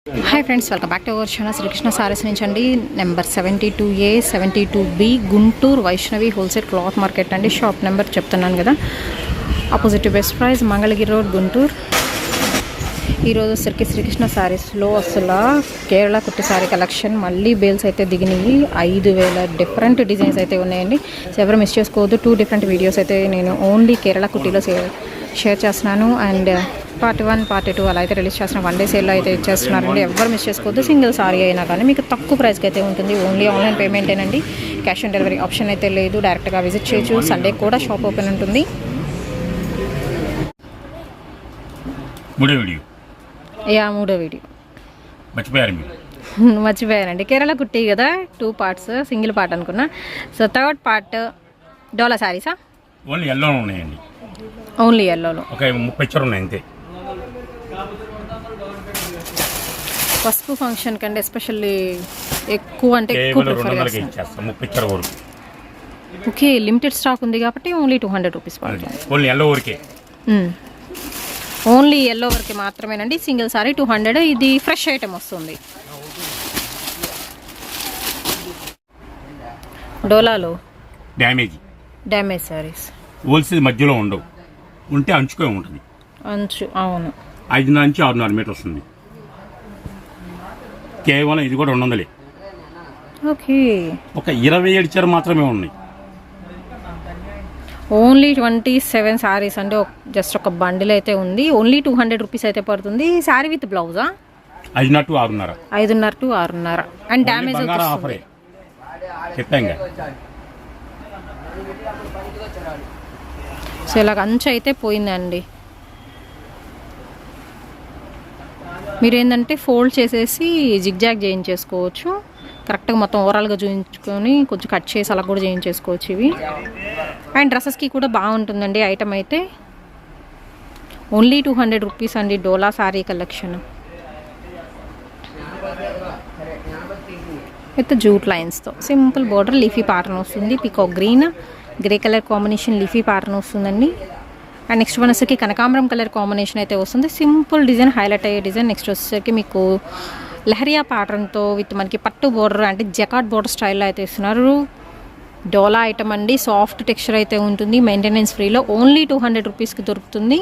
Hi friends, welcome back to our channel Srikrishna sarees నుంచి అండి. Number 72A 72B Guntur Vaishnavi wholesale cloth market అండి. Shop number చెప్తున్నాను కదా, opposite best price, Mangalagiri road, Guntur. ఈరోజు శ్రీకృష్ణ సారీస్లో అసలు కేరళ కుట్టి సారీ కలెక్షన్ మళ్ళీ బేల్స్ అయితే దిగినాయి. 5000 డిఫరెంట్ డిజైన్స్ అయితే ఉన్నాయండి. సో ఎవరు మిస్ చేసుకోవద్దు. 2 డిఫరెంట్ వీడియోస్ అయితే నేను ఓన్లీ కేరళ కుట్టిలో షేర్ చేస్తున్నాను. అండ్ పార్ట్ 1 పార్ట్ 2 అలా అయితే రిలీజ్ చేసిన 1 డే సేల్లో అయితే ఇచ్చేస్తున్నారండి. ఎవరు మిస్ చేసుకోవద్దు. సింగిల్ సారీ అయినా కానీ మీకు తక్కువ ప్రైస్కి అయితే ఉంటుంది. ఓన్లీ ఆన్లైన్ పేమెంటేనండి. క్యాష్ ఆన్ డెలివరీ ఆప్షన్ అయితే లేదు. డైరెక్ట్గా విజిట్ చేయొచ్చు. సండే కూడా షాప్ ఓపెన్ ఉంటుంది. మూడో వీడియో మర్చిపోయారండి. కేరళ కుట్టి కదా, 2 పార్ట్స్, సింగిల్ పార్ట్ అనుకున్నా. సో థర్డ్ పార్ట్ డోలా శారీసా? ఓన్లీ ఎల్లో ఉన్నాయండి. ఓన్లీ ఎల్లోలో ఒక 30 చీరలు ఉన్నాయి అంతే. పసుపు ఫంక్షన్ కంటే ఎస్పెషల్లీ ఎక్కువ అంటే ఎక్కువ ప్రిఫర్ చేస్తాం. 30 చీర వరకు. ఓకే, లిమిటెడ్ స్టాక్ ఉంది కాబట్టి ఓన్లీ 200 రూపీస్ పడుతుంది. ఓన్లీ ఎల్లో వరకే. ఓన్లీ ఎల్లో వరకే మాత్రమేనండి. సింగిల్ సారీ 200. ఇది ఫ్రెష్ ఐటమ్ వస్తుంది. డోలాలో డ్యామేజ్ సారీస్ హోల్సేల్ మధ్యలో ఉండవు, ఉంటే అంచుకే ఉంటుంది. అంచు అవును, 5 నుంచి 6.5 మీటర్ వస్తుంది. కేవలం ఇది కూడా 200. ఓకే, ఒక 27 చీర మాత్రమే ఉన్నాయి. ఓన్లీ 27 సారీస్ అంటే జస్ట్ ఒక బండిల్ అయితే ఉంది. ఓన్లీ 200 రూపీస్ అయితే పడుతుంది. సారీ విత్ బ్లౌజా? 5.5 to 6.5. 5.5 to 6.5. అండ్ డ్యామేజ్ ఆఫరే చెప్పాంగా. సో ఇలాగ అంచు అయితే పోయిందండి. మీరు ఏంటంటే ఫోల్డ్ చేసేసి జిగ్జాగ్ చేయించేసుకోవచ్చు. కరెక్ట్గా మొత్తం ఓవరాల్గా చూయించుకొని కొంచెం కట్ చేసి అలా కూడా చేయించేసుకోవచ్చు ఇవి. అండ్ డ్రెస్సెస్కి కూడా బాగుంటుందండి ఐటమ్ అయితే. ఓన్లీ 200 రూపీస్ అండి డోలా సారీ కలెక్షన్ విత్ జూట్ లైన్స్తో. సింపుల్ బోర్డర్, లీఫీ ప్యాటర్న్ వస్తుంది. Peacock green, grey colour combination leafy pattern వస్తుందండి. అండ్ నెక్స్ట్ వన్ వచ్చేసరికి కనకాంబరం కలర్ కాంబినేషన్ అయితే వస్తుంది. సింపుల్ డిజైన్, హైలైట్ అయ్యే డిజైన్. నెక్స్ట్ వచ్చేసరికి మీకు లహరియా ప్యాటర్న్తో విత్ మనకి పట్టు బోర్డర్ అంటే జకాట్ బోర్డర్ స్టైల్లో అయితే ఇస్తున్నారు. డోలా ఐటమ్ అండి. సాఫ్ట్ టెక్స్చర్ అయితే ఉంటుంది. మెయింటెనెన్స్ ఫ్రీలో ఓన్లీ 200 రూపీస్కి దొరుకుతుంది.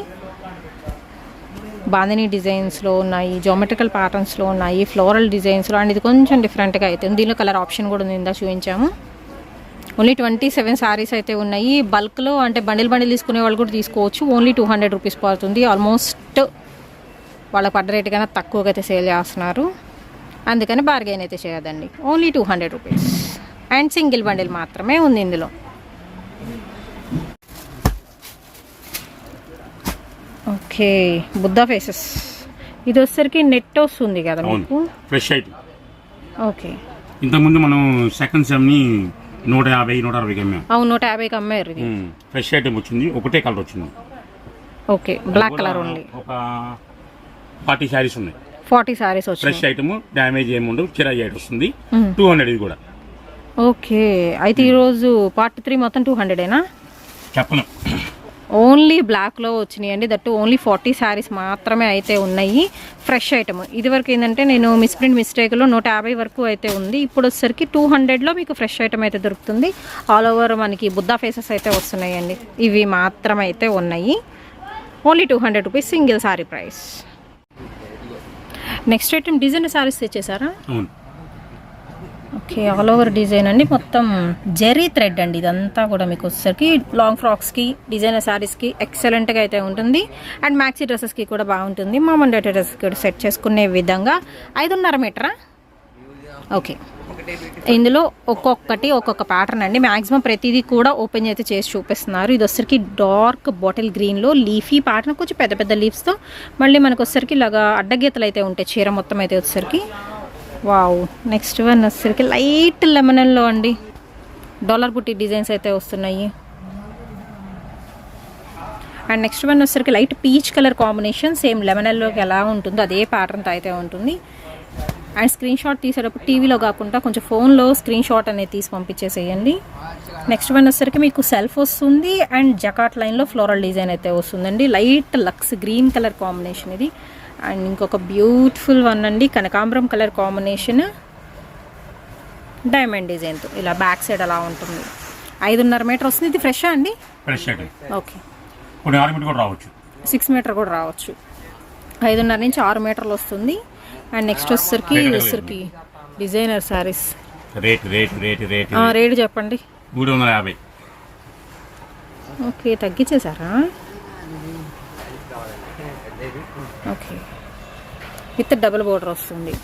బాందినీ డిజైన్స్లో ఉన్నాయి, జామెట్రికల్ ప్యాటర్న్స్లో ఉన్నాయి, ఫ్లోరల్ డిజైన్స్లో. అండ్ ఇది కొంచెం డిఫరెంట్గా అయితే ఉంది. దీనిలో కలర్ ఆప్షన్ కూడా ఉంది, ఇందా చూపించాము. ఓన్లీ 27 సారీస్ అయితే ఉన్నాయి. బల్క్లో అంటే బండిల్ తీసుకునే వాళ్ళు కూడా తీసుకోవచ్చు. ఓన్లీ 200 రూపీస్ పడుతుంది. ఆల్మోస్ట్ వాళ్ళ పడ్డ రేటు కన్నా తక్కువగా అయితే సేల్ చేస్తున్నారు. అందుకని బార్గెన్ అయితే చేయదండి. Only 200 rupees. And single bundle మాత్రమే ఉంది ఇందులో. Okay, Buddha faces. ఇది వచ్చేసరికి నెట్ వస్తుంది కదా మీకు, ఫ్రెష్ ఐటమ్. ఓకే, ఇంతకుముందు మనం సెకండ్ సెమ్ని 150, 160కి అమ్మాం. అవును, 150కి అమ్మారు. ఇది ఫ్రెష్ ఐటమ్ వచ్చింది. ఒకటే కలర్ వచ్చింది. Okay, black colour only. ఒక 40 సారీస్ ఉన్నాయి. 40 సారీస్ వచ్చాయి. ఫ్రెష్ ఐటమ్, డ్యామేజ్ ఏమి ఉండదు. కిరాయి ఐటమ్ వస్తుంది. 200 ఇది కూడా. ఓకే, అయితే ఈరోజు పార్ట్ 3 మొత్తం 200ఏనా? చెప్పను, ఓన్లీ బ్లాక్లో వచ్చినాయండి. దట్టు ఓన్లీ 40 శారీస్ మాత్రమే అయితే ఉన్నాయి. Fresh item. ఇదివరకు ఏంటంటే నేను మిస్టేక్లో 150 వరకు అయితే ఉంది. ఇప్పుడు వచ్చేసరికి 200లో మీకు ఫ్రెష్ ఐటమ్ అయితే దొరుకుతుంది. ఆల్ ఓవర్ మనకి బుద్ధా ఫేసెస్ అయితే వస్తున్నాయండి. ఇవి మాత్రమే అయితే ఉన్నాయి. Only 200 rupees single sari price. Next item design saris తెచ్చేసారా? ఓకే, ఆల్ ఓవర్ డిజైన్ అండి. మొత్తం జెరీ థ్రెడ్ అండి. ఇదంతా కూడా మీకు వచ్చేసరికి లాంగ్ ఫ్రాక్స్కి, డిజైనర్ శారీస్కి ఎక్సలెంట్గా అయితే ఉంటుంది. అండ్ మ్యాక్సీ డ్రెస్సెస్కి కూడా బాగుంటుంది. మా మండే డ్రెస్కి కూడా సెట్ చేసుకునే విధంగా 5.5 మీటరా? ఓకే, ఇందులో ఒక్కొక్క ప్యాటర్న్ అండి. మ్యాక్సిమం ప్రతిదీ కూడా ఓపెన్ అయితే చేసి చూపిస్తున్నారు. ఇది వచ్చేసరికి డార్క్ బాటిల్ గ్రీన్లో లీఫీ ప్యాటర్న్, కొంచెం పెద్ద పెద్ద లీవ్స్తో. మళ్ళీ మనకు వచ్చేసరికి ఇలాగా అడ్డగీతలు అయితే ఉంటాయి చీర మొత్తం అయితే వచ్చేసరికి. వావ్, నెక్స్ట్ వన్ వచ్చేసరికి లైట్ లెమనల్లో అండి. డాలర్ బుట్టి డిజైన్స్ అయితే వస్తున్నాయి. అండ్ నెక్స్ట్ వన్ వచ్చేసరికి light peach colour combination. Same లెమనల్లోకి ఎలా ఉంటుందో అదే ప్యాటర్న్తో అయితే ఉంటుంది. అండ్ స్క్రీన్ షాట్ తీసేటప్పుడు టీవీలో కాకుండా కొంచెం ఫోన్లో స్క్రీన్ షాట్ అనేది తీసి పంపించేసేయండి. నెక్స్ట్ వన్ వచ్చేసరికి మీకు సెల్ఫ్ వస్తుంది. అండ్ జకాట్ లైన్లో ఫ్లోరల్ డిజైన్ అయితే వస్తుందండి. లైట్ లక్స్ గ్రీన్ కలర్ కాంబినేషన్ ఇది. అండ్ ఇంకొక బ్యూటిఫుల్ వన్ అండి, కనకాంబరం కలర్ కాంబినేషన్ డైమండ్ డిజైన్తో. ఇలా బ్యాక్ సైడ్ అలా ఉంటుంది. 5.5 మీటర్ వస్తుంది. ఇది ఫ్రెషా అండి? ఫ్రెష్ అండి. ఓకే. కొన్ని 6 మీటర్ కూడా రావచ్చు. 6 మీటర్ కూడా రావచ్చు. 5.5 నుంచి 6 మీటర్లు వస్తుంది. అండ్ నెక్స్ట్ వచ్చేసరికి డిజైనర్ శారీస్. రేట్ చెప్పండి. 350. ఓకే, తగ్గించేసారా? ఓకే, విత్ డబుల్ బోర్డర్ వస్తుంది.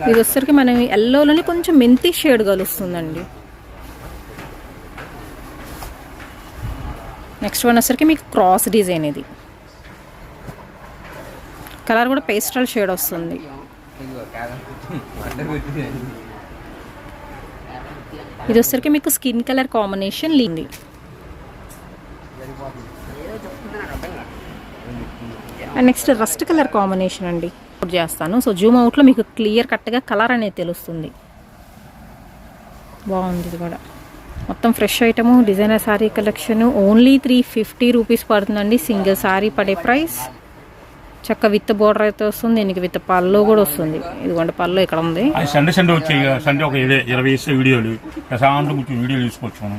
ఇది వచ్చేసరికి మనం ఎల్లోలోని కొంచెం మెంతి షేడ్ కలుస్తుందండి. నెక్స్ట్ వన్ వచ్చేసరికి మీకు క్రాస్ డిజైన్. ఇది కలర్ కూడా పేస్టల్ షేడ్ వస్తుంది. ఇది వచ్చేసరికి మీకు స్కిన్ కలర్ కాంబినేషన్ లీంది. And next rust colour combination అండి. చేస్తాను. సో జూమ్ అవుట్లో మీకు క్లియర్ కట్గా కలర్ అనేది తెలుస్తుంది. బాగుంది. ఇది కూడా మొత్తం fresh item. Designer sari collection. Only 350 rupees పడుతుందండి సింగిల్ శారీ పడే ప్రైస్. చక్క విత్ బోర్డర్ అయితే వస్తుంది. దీనికి విత్ పళ్ళు కూడా వస్తుంది. ఇదిగోండి పళ్ళు ఇక్కడ ఉంది. సండే వచ్చే సండే ఒక 20 వీడియోలు ప్రశాంతం కూర్చొని వీడియోలు తీసుకొచ్చాను.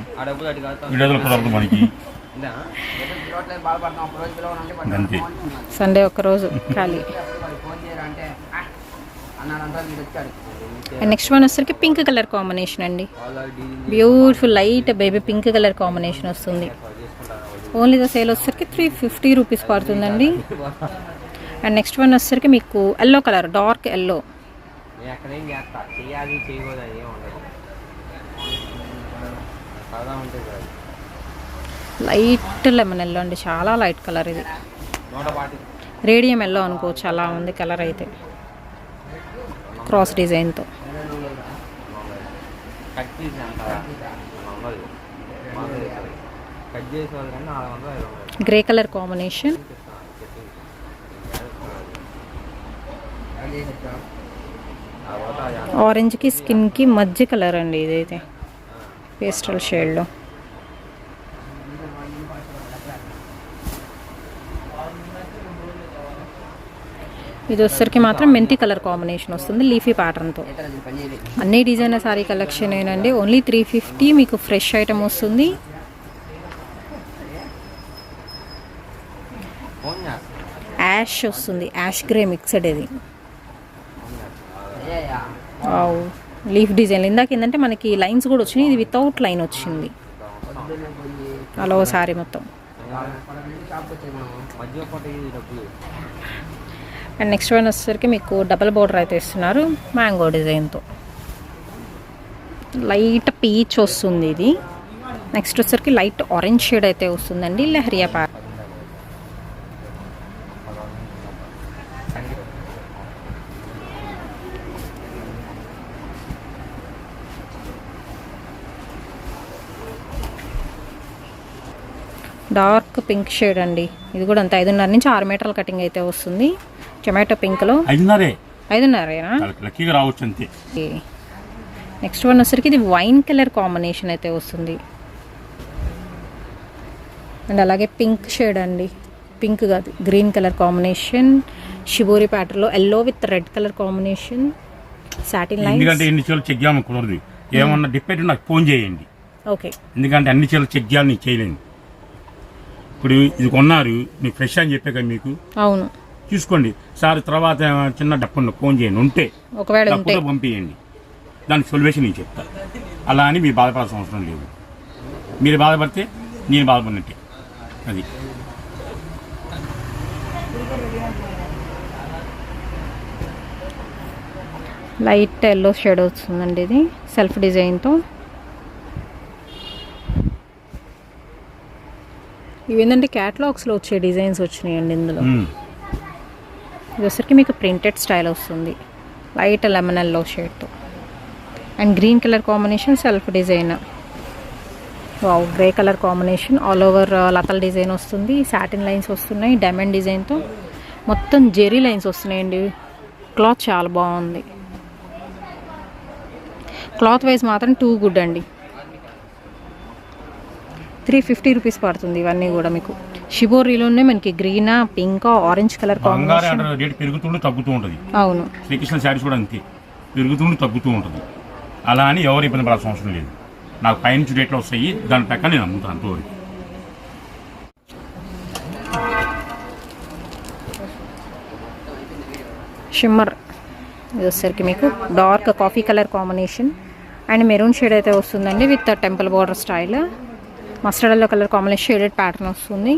వీడియోలు కుదరదు మనకి. అంతే. సండే ఒక్కరోజు ఖాళీ. నెక్స్ట్ వన్ వచ్చేసరికి పింక్ కలర్ కాంబినేషన్ అండి. Beautiful light baby pink colour combination వస్తుంది. ఓన్లీ ద సేల్ వచ్చేసరికి 350 రూపీస్ పడుతుందండి. అండ్ నెక్స్ట్ వన్ వచ్చేసరికి మీకు yellow colour, dark yellow. Light lemon yellow అండి, చాలా లైట్ కలర్. ఇది రేడియం ఎల్లో అనుకోవచ్చు, అలా ఉంది కలర్ అయితే. క్రాస్ డిజైన్తో. Grey colour combination. ఆరెంజ్కి స్కిన్కి మధ్య కలర్ అండి ఇదైతే, పేస్టల్ షేడ్లో. ఇది వచ్చేసరికి మాత్రం మెంతి కలర్ కాంబినేషన్ వస్తుంది లీఫీ ప్యాటర్న్తో. అన్ని డిజైనర్ శారీ కలెక్షన్ ఏనండి. ఓన్లీ 350 మీకు ఫ్రెష్ ఐటమ్ వస్తుంది. యాష్ వస్తుంది, యాష్ గ్రే మిక్స్డ్. ఇది లీఫ్ డిజైన్. ఇందాక ఏంటంటే మనకి లైన్స్ కూడా వచ్చినాయి, ఇది వితౌట్ లైన్ వచ్చింది. అలా శారీ మొత్తం. అండ్ నెక్స్ట్ వన్ వచ్చేసరికి మీకు డబల్ బోర్డర్ అయితే ఇస్తున్నారు మ్యాంగో డిజైన్తో. లైట్ పీచ్ వస్తుంది ఇది. నెక్స్ట్ వచ్చేసరికి లైట్ ఆరెంజ్ షేడ్ అయితే వస్తుందండి lehariya pack. Dark pink shade అండి. ఇది కూడా అంత 5.5 నుంచి 6 మీటర్ల కటింగ్ అయితే వస్తుంది. టొమాటో పింక్లో 5.5 రావచ్చు అంతే. నెక్స్ట్ వన్ వచ్చరికి ఇది వైన్ కలర్ కాంబినేషన్ అయితే వస్తుంది. అండ్ అలాగే పింక్ షేడ్ అండి, పింక్ కాదు గ్రీన్ కలర్ కాంబినేషన్. షిబోరి ప్యాటర్న్లో yellow with red colour combination. Satin lines. ఎందుకంటే ఎన్ని చీరలు చెక్ చేయాలని కుదరదు. ఏమన్నా డిపెండ్ నాకు ఫోన్ చేయండి. ఓకే. ఎందుకంటే అన్ని చీరలు చెక్ చేయాలని నీకు చేయలేను. ఇప్పుడు ఇది కొన్నారు, మీకు ఫ్రెష్ అని చెప్పే కదా మీకు. అవును, చూసుకోండి సార్. తర్వాత చిన్న డబ్బున్న ఫోన్ చేయండి, ఉంటే ఒకవేళ పంపించండి, దానికి సొల్యూషన్ నేను చెప్తాను. అలా అని మీరు బాధపడాల్సిన అవసరం లేదు. మీరు బాధపడితే నేను బాధపడినట్టే. అది లైట్ ఎల్లో షేడ్ వస్తుందండి. ఇది సెల్ఫ్ డిజైన్తో. ఇవేంటంటే క్యాటలాగ్స్లో వచ్చే డిజైన్స్ వచ్చినాయండి ఇందులో. ఇది వచ్చరికి మీకు ప్రింటెడ్ స్టైల్ వస్తుంది లైట్ లెమన్ ఎల్లో షేడ్తో. And green colour combination self design. Wow, grey colour combination all over లతల్ డిజైన్ వస్తుంది. సాటిన్ లైన్స్ వస్తున్నాయి డైమండ్ డిజైన్తో. మొత్తం జెరీ లైన్స్ వస్తున్నాయండి. క్లాత్ చాలా బాగుంది. క్లాత్ వైజ్ మాత్రం టూ గుడ్ అండి. 350 రూపీస్ పడుతుంది ఇవన్నీ కూడా మీకు. షిబోరీలోనే మనకి గ్రీనా, పింక్, ఆరెంజ్ కలర్ బంగారం కాంబినేషన్. అంటే రేటు పెరుగుతుంటే తగ్గుతూ ఉంటుంది. అవును, శ్రీకృష్ణ శారీస్ కూడా అంతే, పెరుగుతుంటే తగ్గుతూ ఉంటుంది. అలా అని ఎవరు ఇబ్బంది పడాల్సిన అవసరం లేదు. నాకు పైనుంచి రేట్లు వస్తాయి, దాని ప్రకారం నేను అమ్ముతాను అంతవరకు. షిమ్మర్ ఇది వచ్చేసరికి మీకు dark coffee colour combination and maroon shade అయితే వస్తుందండి with temple border style. Mustard yellow colour combination shaded pattern వస్తుంది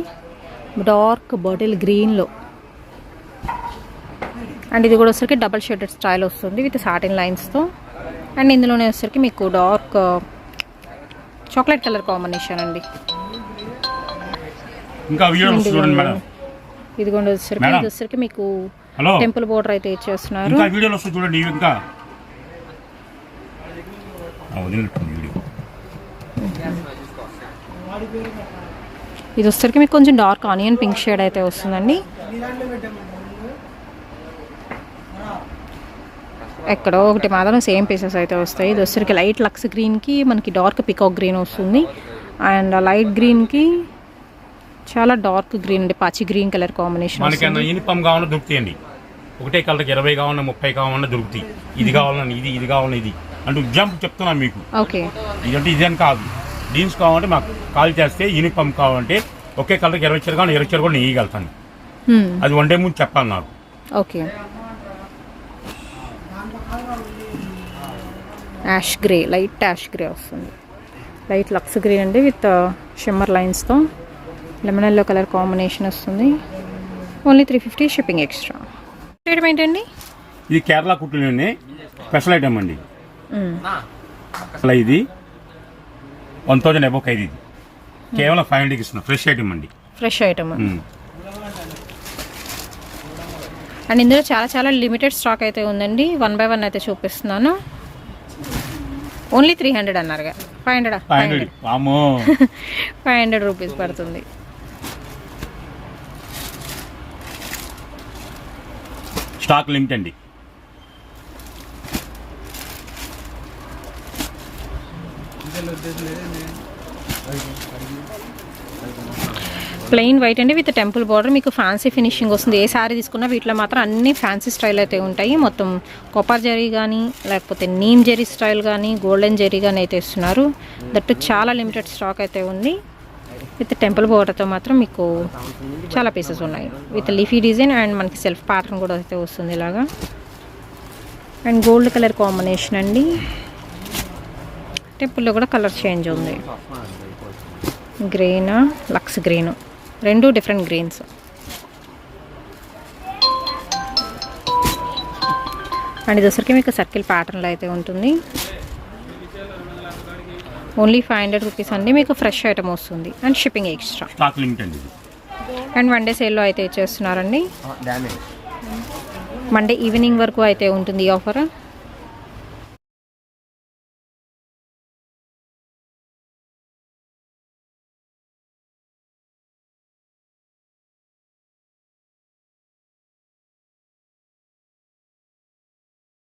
డార్క్ బాటిల్ గ్రీన్లో. అండ్ ఇది కూడా వచ్చరికి డబల్ షేడెడ్ స్టైల్ వస్తుంది విత్ సాటిన్ లైన్స్తో. అండ్ ఇందులోనే వచ్చరికి మీకు డార్క్ చాక్లెట్ కలర్ కాంబినేషన్ అండి. ఇంకా వీడియో చూడండి మేడం. ఇది కూడా వచ్చరికి ఇది వచ్చరికి మీకు హలో టెంపుల్ బోర్డర్ అయితే ఇచ్చేస్తున్నారు. ఇంకా వీడియోలో వస్తుంది చూడండి. ఇంకా వదిలినట్టుంది వీడియో. ఇది వచ్చరికి మీకు కొంచెం డార్క్ ఆనియన్ పింక్ షేడ్ అయితే వస్తుందండి. ఎక్కడో ఒకటి మాత్రం సేమ్ పీసెస్ అయితే వస్తాయి. ఇది వచ్చరికి లైట్ లక్స్ గ్రీన్కి మనకి డార్క్ పికాక్ గ్రీన్ వస్తుంది. అండ్ లైట్ గ్రీన్కి చాలా డార్క్ గ్రీన్ అండి, పచ్చి గ్రీన్ కలర్ కాంబినేషన్. మనకన్నా యూనిఫామ్ కావాలన్నా దొరుకుతాయండి. ఒకటే కలర్కి 20 కావాలన్నా 30 కావాలన్నా దొరుకుతాయి. ఇది కావాలన్నా ఇది కావాలన్నా ఇది అంటే ఎగ్జాంపుల్ చెప్తున్నాను మీకు. ఓకే, ఇదంటే ఇదని కాదు. జీన్స్ కావాలంటే మాకు కాల్ చేస్తే, యూనిఫామ్ కావాలంటే ఒకే కలర్కి 20 చీర కావాలి, 20 చీర కూడా నేను ఇవ్వగలుగుతాను. అది వన్ డే ముందు చెప్పాలి నాకు. Okay, ash grey, light ash grey వస్తుంది. లైట్ లక్స్ గ్రీన్ అండి విత్ షిమ్మర్ లైన్స్తో. లెమన్ ఎల్లో కలర్ కాంబినేషన్ వస్తుంది. Only 350 shipping extra. రేట్ ఏంటండి? ఇది కేరళ కుట్టులోనే స్పెషల్ ఐటమ్ అండి. అసలు ఇది 1000 అబోవ్ ఖైదు. ఇది కేవలం 500కి ఇస్తున్నాం. ఫ్రెష్ ఐటమ్ అండి. Fresh item. అండ్ ఇందులో చాలా చాలా లిమిటెడ్ స్టాక్ అయితే ఉందండి. 1 by 1 అయితే చూపిస్తున్నాను. ఓన్లీ 300 అన్నారుగా. 500 500 రూపీస్ పడుతుంది. స్టాక్ లిమిట్ అండి. ప్లెయిన్ వైట్ అండి విత్ టెంపుల్ బార్డర్. మీకు ఫ్యాన్సీ ఫినిషింగ్ వస్తుంది. ఏ సారీ తీసుకున్నా వీటిలో మాత్రం అన్ని ఫ్యాన్సీ స్టైల్ అయితే ఉంటాయి. మొత్తం కొప్పర్ జరీ కానీ లేకపోతే నీమ్ జరీ స్టైల్ కానీ గోల్డెన్ జరీ కానీ అయితే ఇస్తున్నారు. దట్టు చాలా లిమిటెడ్ స్టాక్ అయితే ఉంది. విత్ టెంపుల్ బార్డర్తో మాత్రం మీకు చాలా పీసెస్ ఉన్నాయి. విత్ లీఫీ డిజైన్ అండ్ మనకి సెల్ఫ్ ప్యాటర్న్ కూడా అయితే వస్తుంది ఇలాగా. అండ్ గోల్డ్ కలర్ కాంబినేషన్ అండి. టెంపుల్లో కూడా కలర్ చేంజ్ ఉంది. గ్రీన్, లక్స్ గ్రీన్, రెండు డిఫరెంట్ గ్రీన్స్. అండ్ ఇది వచ్చరికి మీకు సర్కిల్ ప్యాటర్న్లో అయితే ఉంటుంది. ఓన్లీ 500 రూపీస్ అండి. మీకు ఫ్రెష్ ఐటమ్ వస్తుంది and shipping extra. Stock limit అండి. అండ్ వన్ డే సేల్లో అయితే ఇచ్చేస్తున్నారండి. మండే ఈవినింగ్ వరకు అయితే ఉంటుంది ఈ ఆఫర్.